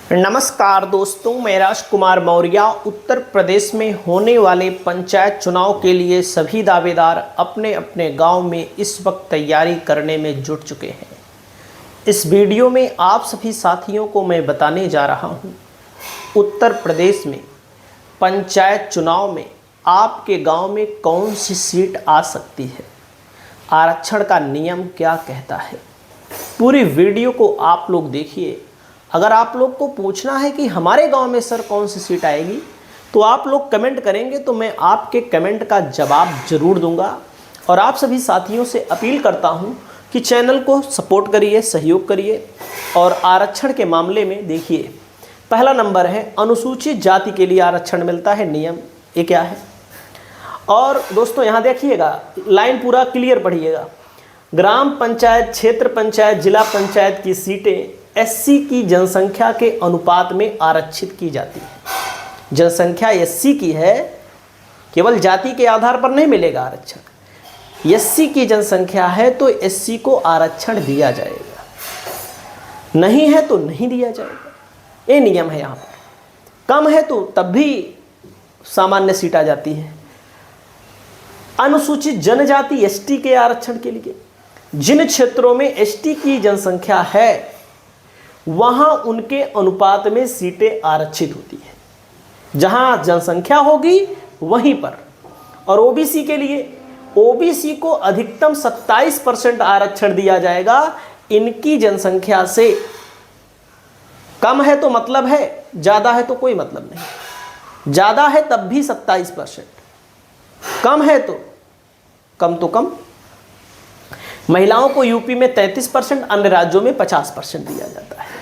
नमस्कार दोस्तों, मैं राजकुमार मौर्य। उत्तर प्रदेश में होने वाले पंचायत चुनाव के लिए सभी दावेदार अपने अपने गांव में इस वक्त तैयारी करने में जुट चुके हैं। इस वीडियो में आप सभी साथियों को मैं बताने जा रहा हूं, उत्तर प्रदेश में पंचायत चुनाव में आपके गांव में कौन सी सीट आ सकती है, आरक्षण का नियम क्या कहता है। पूरी वीडियो को आप लोग देखिए। अगर आप लोग को पूछना है कि हमारे गांव में सर कौन सी सीट आएगी, तो आप लोग कमेंट करेंगे तो मैं आपके कमेंट का जवाब जरूर दूंगा। और आप सभी साथियों से अपील करता हूं कि चैनल को सपोर्ट करिए, सहयोग करिए। और आरक्षण के मामले में देखिए, पहला नंबर है अनुसूचित जाति के लिए आरक्षण मिलता है नियम, ये क्या है। और दोस्तों यहाँ देखिएगा, लाइन पूरा क्लियर पढ़िएगा। ग्राम पंचायत, क्षेत्र पंचायत, जिला पंचायत की सीटें एससी की जनसंख्या के अनुपात में आरक्षित की जाती है। जनसंख्या एससी की है, केवल जाति के आधार पर नहीं मिलेगा आरक्षण। एससी की जनसंख्या है तो एससी को आरक्षण दिया जाएगा, नहीं है तो नहीं दिया जाएगा, ये नियम है। यहाँ पर कम है तो तब भी सामान्य सीट आ जाती है। अनुसूचित जनजाति एसटी के आरक्षण के लिए जिन क्षेत्रों में एसटी की जनसंख्या है वहां उनके अनुपात में सीटें आरक्षित होती है, जहां जनसंख्या होगी वहीं पर। और ओबीसी के लिए, ओबीसी को अधिकतम 27% आरक्षण दिया जाएगा। इनकी जनसंख्या से कम है तो मतलब है, ज़्यादा है तो कोई मतलब नहीं। ज़्यादा है तब भी 27%, कम है तो कम। महिलाओं को यूपी में 33%, अन्य राज्यों में 50% दिया जाता है।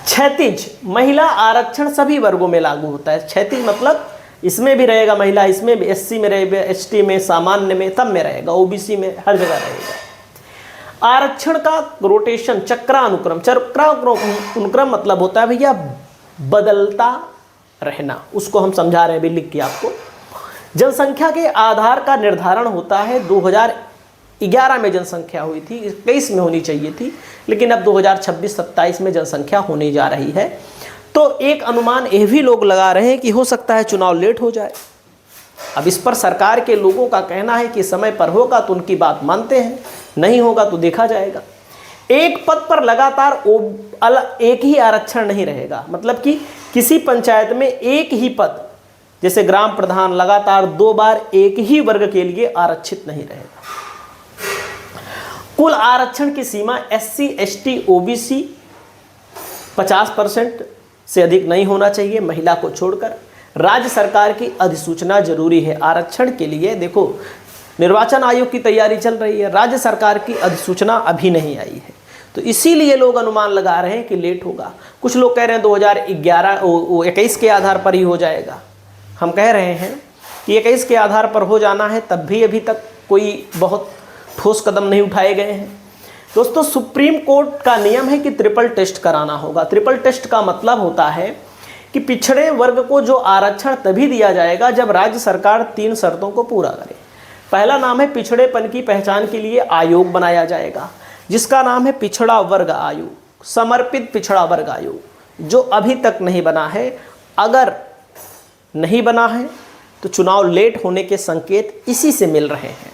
क्षैतिज महिला आरक्षण सभी वर्गों में लागू होता है। क्षैतिज मतलब इसमें भी रहेगा महिला, इसमें भी, एससी में रहेगा, एसटी में, सामान्य में, सब में रहेगा, ओबीसी में, हर जगह रहेगा। आरक्षण का रोटेशन, चक्रानुक्रम मतलब होता है भैया बदलता रहना। उसको हम समझा रहे हैं भी लिख के आपको। जनसंख्या के आधार का निर्धारण होता है। 2011 में जनसंख्या हुई थी, 21 में होनी चाहिए थी, लेकिन अब 2026-27 में जनसंख्या होने जा रही है। तो एक अनुमान ये भी लोग लगा रहे हैं कि हो सकता है चुनाव लेट हो जाए। अब इस पर सरकार के लोगों का कहना है कि समय पर होगा तो उनकी बात मानते हैं, नहीं होगा तो देखा जाएगा। एक पद पर लगातार एक ही आरक्षण नहीं रहेगा, मतलब कि किसी पंचायत में एक ही पद, जैसे ग्राम प्रधान, लगातार 2 बार एक ही वर्ग के लिए आरक्षित नहीं रहेगा। कुल आरक्षण की सीमा एससी, एसटी, ओबीसी 50% से अधिक नहीं होना चाहिए, महिला को छोड़कर। राज्य सरकार की अधिसूचना जरूरी है आरक्षण के लिए। देखो, निर्वाचन आयोग की तैयारी चल रही है, राज्य सरकार की अधिसूचना अभी नहीं आई है, तो इसीलिए लोग अनुमान लगा रहे हैं कि लेट होगा। कुछ लोग कह रहे हैं 2021 के आधार पर ही हो जाएगा। हम कह रहे हैं कि 21 के आधार पर हो जाना है, तब भी अभी तक कोई बहुत ठोस कदम नहीं उठाए गए हैं। दोस्तों, सुप्रीम कोर्ट का नियम है कि ट्रिपल टेस्ट कराना होगा। ट्रिपल टेस्ट का मतलब होता है कि पिछड़े वर्ग को जो आरक्षण तभी दिया जाएगा जब राज्य सरकार 3 शर्तों को पूरा करे। पहला नाम है पिछड़ेपन की पहचान के लिए आयोग बनाया जाएगा, जिसका नाम है पिछड़ा वर्ग आयोग, समर्पित पिछड़ा वर्ग आयोग, जो अभी तक नहीं बना है। अगर नहीं बना है तो चुनाव लेट होने के संकेत इसी से मिल रहे हैं।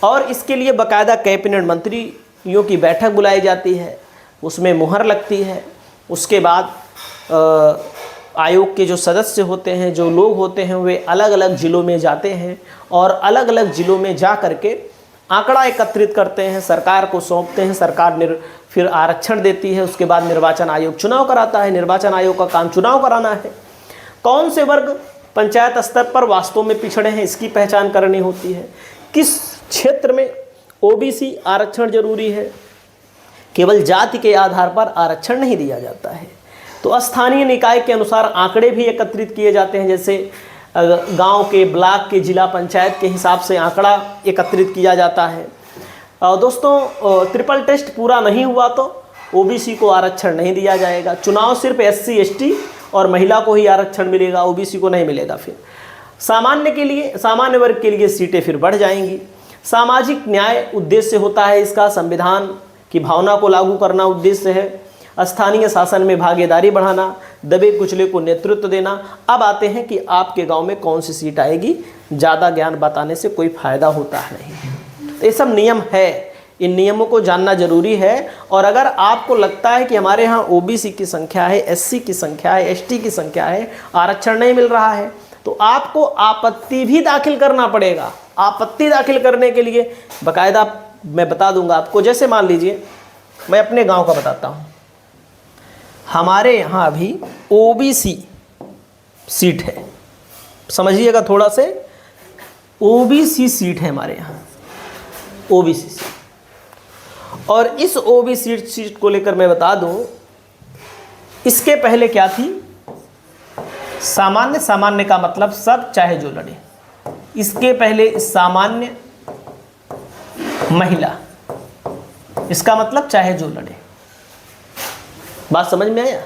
और इसके लिए बाकायदा कैबिनेट मंत्रियों की बैठक बुलाई जाती है, उसमें मुहर लगती है। उसके बाद आयोग के जो सदस्य होते हैं, जो लोग होते हैं, वे अलग अलग ज़िलों में जाते हैं और अलग अलग ज़िलों में जा कर के आंकड़ा एकत्रित करते हैं, सरकार को सौंपते हैं। सरकार फिर आरक्षण देती है। उसके बाद निर्वाचन आयोग चुनाव कराता है। निर्वाचन आयोग का काम चुनाव कराना है। कौन से वर्ग पंचायत स्तर पर वास्तव में पिछड़े हैं, इसकी पहचान करनी होती है। किस क्षेत्र में ओबीसी आरक्षण जरूरी है, केवल जाति के आधार पर आरक्षण नहीं दिया जाता है। तो स्थानीय निकाय के अनुसार आंकड़े भी एकत्रित किए जाते हैं, जैसे गांव के, ब्लॉक के, जिला पंचायत के हिसाब से आंकड़ा एकत्रित किया जाता है। दोस्तों, ट्रिपल टेस्ट पूरा नहीं हुआ तो ओबीसी को आरक्षण नहीं दिया जाएगा। चुनाव सिर्फ एससी, एसटी और महिला को ही आरक्षण मिलेगा, ओबीसी को नहीं मिलेगा। फिर सामान्य वर्ग के लिए सीटें फिर बढ़ जाएंगी। सामाजिक न्याय उद्देश्य होता है इसका, संविधान की भावना को लागू करना उद्देश्य है। स्थानीय शासन में भागीदारी बढ़ाना, दबे कुचले को नेतृत्व देना। अब आते हैं कि आपके गांव में कौन सी सीट आएगी। ज़्यादा ज्ञान बताने से कोई फायदा होता है नहीं। तो ये सब नियम है, इन नियमों को जानना जरूरी है। और अगर आपको लगता है कि हमारे यहाँ ओबीसी की संख्या है, एससी की संख्या है, एसटी की संख्या है, आरक्षण नहीं मिल रहा है, तो आपको आपत्ति भी दाखिल करना पड़ेगा। आपत्ति दाखिल करने के लिए बाकायदा मैं बता दूंगा आपको। जैसे मान लीजिए मैं अपने गांव का बताता हूं, हमारे यहाँ अभी ओबीसी सीट है, समझिएगा थोड़ा से, ओबीसी सीट है हमारे यहाँ, ओबीसी सीट। और इस ओबीसी सीट को लेकर मैं बता दूं, इसके पहले क्या थी, सामान्य। सामान्य का मतलब सब चाहे जो लड़े। इसके पहले सामान्य महिला, इसका मतलब चाहे जो लड़े। बात समझ में आया?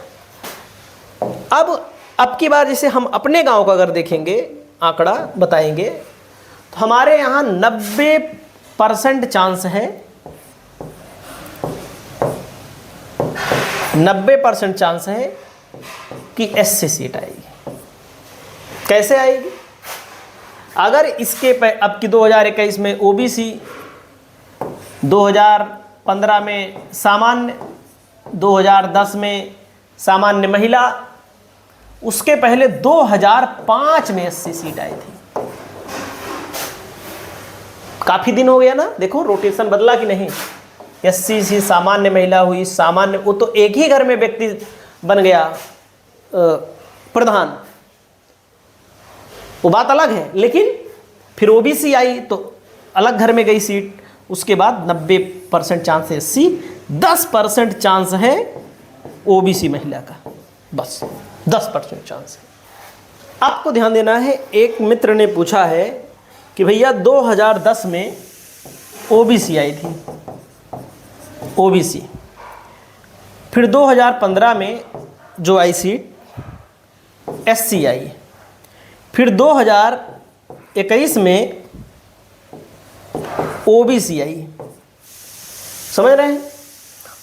अब की बार जैसे हम अपने गांव का अगर देखेंगे, आंकड़ा बताएंगे, तो हमारे यहाँ 90% चांस है, 90% चांस है कि एससी सीट आएगी। कैसे आएगी? अगर इसके अब की 2021 में ओबीसी, 2015 में सामान्य, 2010 में सामान्य महिला, उसके पहले 2005 में एससी सीट आई थी। काफी दिन हो गया ना, देखो रोटेशन बदला कि नहीं। एससी सी सामान्य महिला हुई, सामान्य, वो तो एक ही घर में व्यक्ति बन गया प्रधान, वो बात अलग है। लेकिन फिर ओबीसी आई तो अलग घर में गई सीट। उसके बाद 90% चांस है एससी, 10% चांस है ओबीसी महिला का, बस 10% चांस है। आपको ध्यान देना है, एक मित्र ने पूछा है कि भैया 2010 में ओबीसी आई थी, ओबीसी, फिर 2015 में जो आई सीट एससी आई, फिर 2021 में ओबीसी आई। समझ रहे हैं?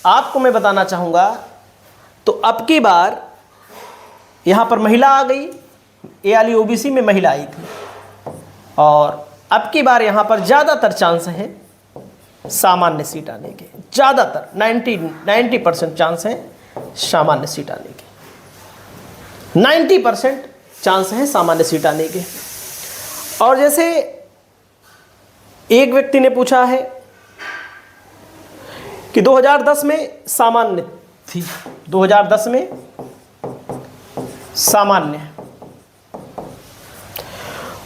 आपको मैं बताना चाहूँगा, तो अब की बार यहाँ पर महिला आ गई, ये वाली ओबीसी में महिला आई थी, और अब की बार यहाँ पर ज़्यादातर चांस है सामान्य सीट आने के, ज़्यादातर 90% चांस है सामान्य सीट आने के, 90% चांस है सामान्य सीट आने के। और जैसे एक व्यक्ति ने पूछा है कि 2010 में सामान्य थी, 2010 में सामान्य,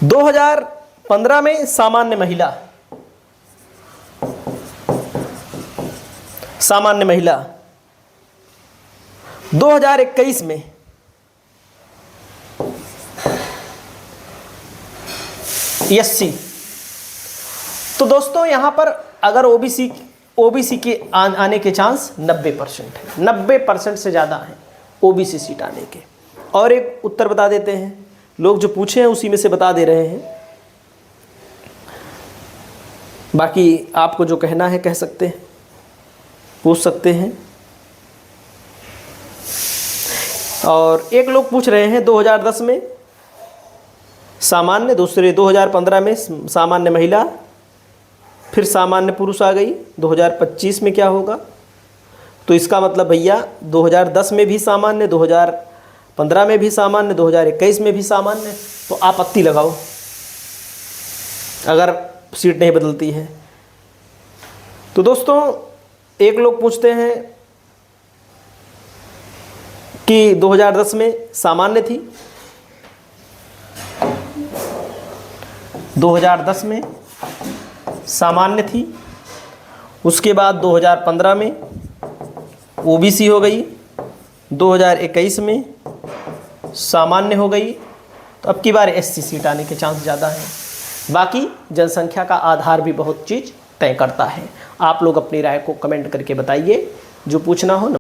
2015 में सामान्य महिला, सामान्य महिला, 2021 में एससी। तो दोस्तों यहाँ पर अगर ओबीसी के आने के चांस 90% है, 90% से ज़्यादा है ओबीसी सीट आने के। और एक उत्तर बता देते हैं, लोग जो पूछे हैं उसी में से बता दे रहे हैं, बाकी आपको जो कहना है कह सकते हैं, पूछ सकते हैं। और एक लोग पूछ रहे हैं 2010 में सामान्य, दूसरे 2015 में सामान्य महिला, फिर सामान्य पुरुष आ गई, 2025 में क्या होगा? तो इसका मतलब भैया 2010 में भी सामान्य, 2015 में भी सामान्य, 2021 में भी सामान्य। तो आपत्ति लगाओ अगर सीट नहीं बदलती है। तो दोस्तों एक लोग पूछते हैं कि 2010 में सामान्य थी, 2010 में सामान्य थी, उसके बाद 2015 में ओबीसी हो गई, 2021 में सामान्य हो गई। तो अब की बार एससी सीट आने के चांस ज़्यादा हैं। बाकी जनसंख्या का आधार भी बहुत चीज़ तय करता है। आप लोग अपनी राय को कमेंट करके बताइए, जो पूछना हो ना।